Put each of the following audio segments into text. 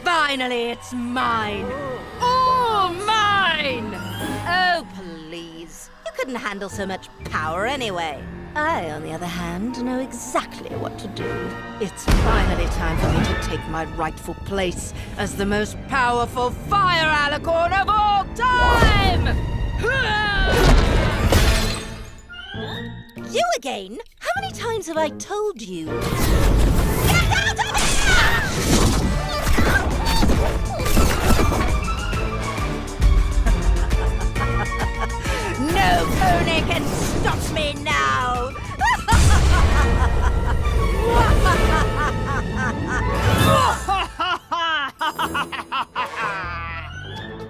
Finally, it's mine. All mine! Oh, please. You couldn't handle so much power anyway. I, on the other hand, know exactly what to do. It's finally time for me to take my rightful place as the most powerful fire alicorn of all time! You again? How many times have I told you? Get out of here! No pony can stop me now!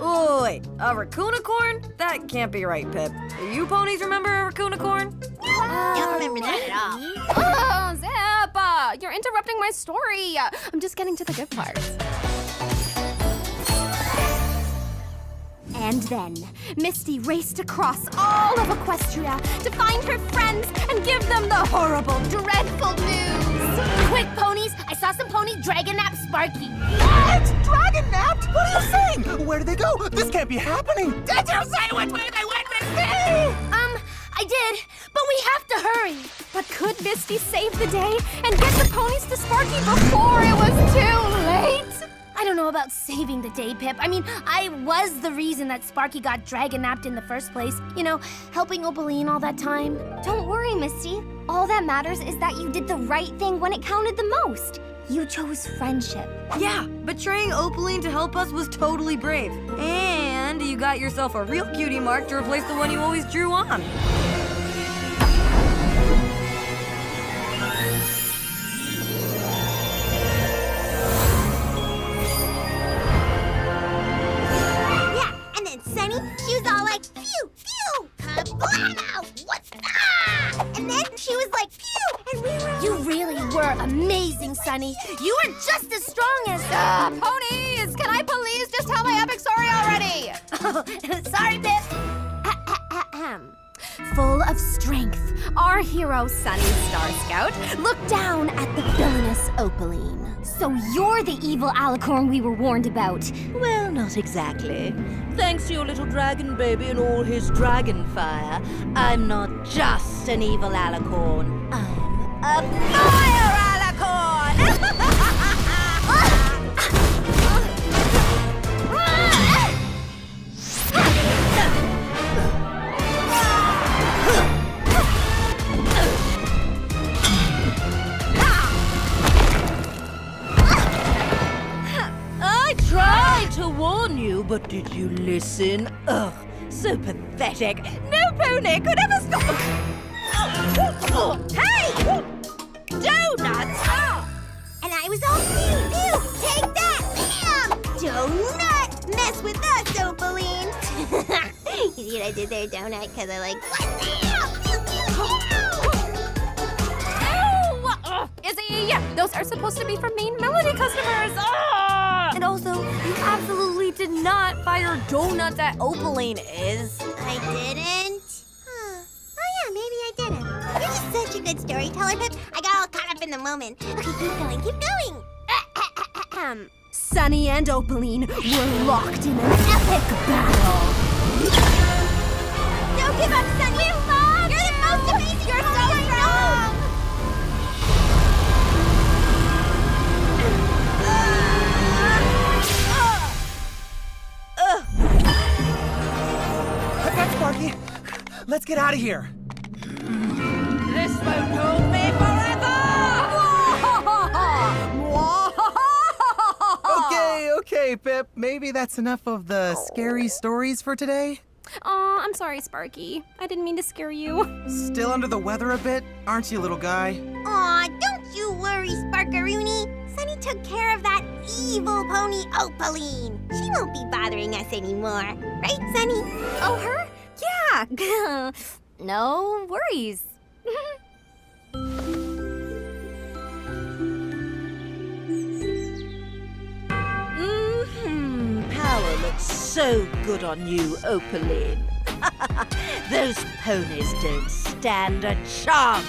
Oi, a raccoonicorn? That can't be right, Pip. Do you ponies remember a raccoonicorn? Don't remember that at all. Oh, Zip! You're interrupting my story. I'm just getting to the good parts. And then, Misty raced across all of Equestria to find her friends and give them the horrible, dreadful news. Quick, ponies! I saw some ponies dragon nap Sparky. What? Dragon napped? What are you saying? Where did they go? This can't be happening. Did you say which way they went, Misty? I did, but we have to hurry. But could Misty save the day and get the ponies to Sparky before it was too late? I don't know about saving the day, Pip. I mean, I was the reason that Sparky got dragon napped in the first place. You know, helping Opaline all that time. Don't worry, Misty. All that matters is that you did the right thing when it counted the most. You chose friendship. Yeah, betraying Opaline to help us was totally brave. And you got yourself a real cutie mark to replace the one you always drew on. Sunny, she was all like, phew, phew, kablamo, what's that? And then she was like, phew, and we were You really were amazing, Sunny. You were just as strong as... Ponies! Can I please just tell my epic story already? Oh, sorry, Pip. Full of strength, our hero, Sunny Star Scout, looked down at the villainous Opaline. So you're the evil alicorn we were warned about. Well, not exactly. Thanks to your little dragon baby and all his dragon fire, I'm not just an evil alicorn. I'm a fire alicorn! I tried to warn you, but did you listen? Ugh, so pathetic. No pony could ever stop. Hey! Donuts! And I was all, phew, phew, take that, bam! Donut! Mess with us, Opaline. You see what I did there, Donut? Because I like, what's that? Pew, pew, pew! Izzy, those are supposed to be for main Melody customers. And also, you absolutely did not fire donuts at Opaline, Iz. I didn't? Huh. Oh yeah, maybe I didn't. You're just such a good storyteller, Pip. I got all caught up in the moment. Okay, keep going, keep going. Sunny and Opaline were locked in an epic battle. Don't give up, Sunny. We love You're the most amazing. You're so strong. That's Sparky. Let's get out of here. This won't hold me forever! Okay, Pip. Maybe that's enough of the scary stories for today. Aw, I'm sorry, Sparky. I didn't mean to scare you. Still under the weather a bit, aren't you, little guy? Aw, don't you worry, Sparkaroony. Sunny took care of that evil pony Opaline. She won't be bothering us anymore. Right, Sunny? Oh, her? Yeah. No worries. Power looks so good on you, Opaline. Those ponies don't stand a chance.